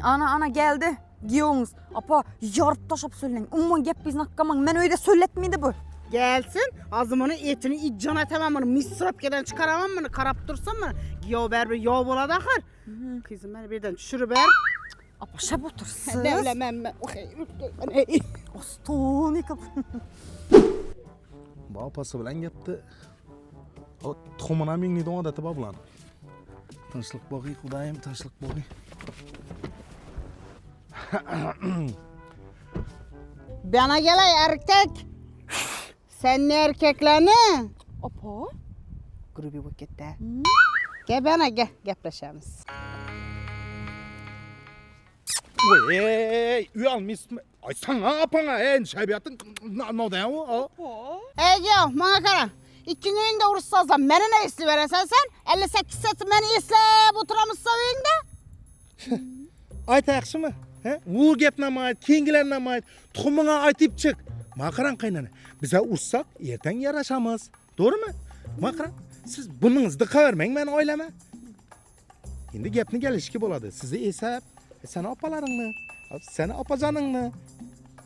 Ana geldi. Giyoğunuz. Apa yarıp taşıp söyleyin. Umman gep biz nakkaman. Ben öyle söyletmeydi bu. Gelsin, azımını etini iccan etemem bunu, misrapkeden çıkaramam bunu, karap dursun mu? Yav ber bir yav bola dakar. Kızım beni birden düşürü ber. Apa şap otursuz. Devlemem ben. Oston yıkıl. Bu apası bilen yaptı. O tuğumuna minni doğan da tıba bulan. Tinchlik boğay, kudayım, tinchlik boğay. Bana gel erkek. Sen ne erkeklerini? Apa? Grubi vakitte. Gel bana gel, gepleşemiz. Ey, uyalmış mı? Ay sana apana, şebiyatın ne dayan o? Gel, bana kara. İkinin de uğraşsazsan, beni ne isti veresen sen? 58 seti beni islep oturamışsa evinde. Ayta yakşı mı? Uğur gepine mi ait, kengilerine mi ait? Tuğumuna aytıp çık. Makaran kaynana. Bize uçsak, yerten yaraşamaz. Doğru mu? Makaran, siz bununuzda kavermeyin ben oylama. Şimdi gepni gelişki boladı. Sizi hesap. Sen apalarınlı. Sen apacanınlı.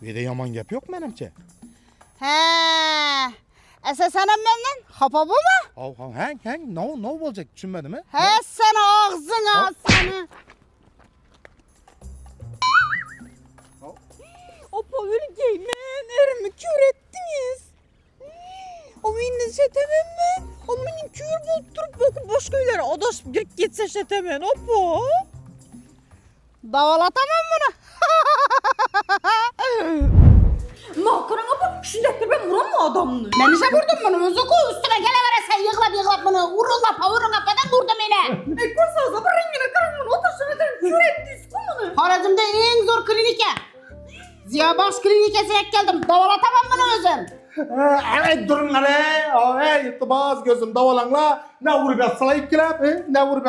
Ve de yaman gep yok menimce. Sen benden hapa bu mu? Ne olacak düşünmedin mi? Sen ağzına seni. Apa öyle giymen. Erimi kör ettiniz. O minni şetemen ben. O minni kör bulup durup bakıp başka öylere adaş girip gitse şetemen. Apa. Davalatamam bunu. Makaran apa. Şundakta ben vuran mı adamını? Ben işe vurdum bunu. Müzik üstüne gelevere sen yıklap bunu. Vurun kafadan vurdum yine. Kursa zabı rengine karanın otursun ederim. Kör ettiniz kumunu. Haracımda en zor klinike. Ziyabaş klinikesine geldim. Davalatamam bunu özüm. Evet durun hele. İttibaz gözüm davalanla. Ne vurup ikkilab? Ne vurup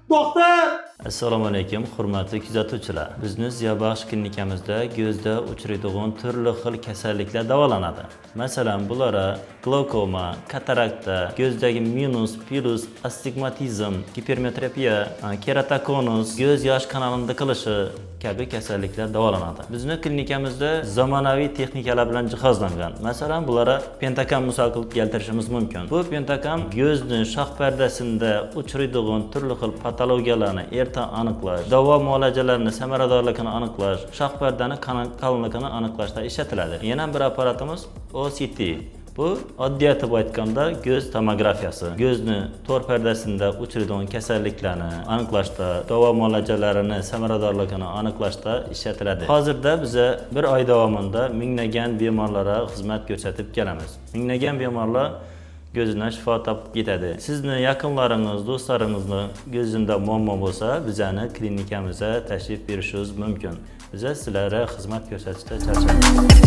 doktor. Assalomu alaykum, hurmatli kuzatuvchilar. Bizni Ziyobaxsh klinikamizda ko'zda uchraydigan turli xil kasalliklar davolanadi. Masalan, bulara glaukoma, katarakta, ko'zdagi minus, plus, astigmatizm, hipermetropiya, keratokonus, ko'z yosh kanalini qilishi kabi kasalliklar davolanadi. Bizni klinikamizda zamonaviy texnikalar bilan jihozlangan. Masalan, bulara pentakam misol qilib keltirishimiz mumkin. Bu pentakam ko'zni shoh pardasida uchraydigan turli xil patologiyalarni erta aniqlash, davo muolajalarini samaradorligini aniqlash, shoh pardani qalinligini aniqlashda ishlatiladi. Yana bir apparatimiz OCT. Bu oddiy etib aytganda ko'z tomografiyasi. Ko'zni to'r pardasida uchraydigan kasalliklarni aniqlashda, davo muolajalarini samaradorligini aniqlashda ishlatiladi. Hozirda biz bir oy davomida minglagan bemorlarga xizmat ko'rsatib kelamiz. Minglagan bemorlar gözündən şifa tapıb getadi. Sizni yaqinlaringiz, do'stlaringizni gözündə muammo bo'lsa, bizani klinikamizga tashrif buyurishingiz mumkin. Biz sizlarga xizmat ko'rsatishda charchamaymiz.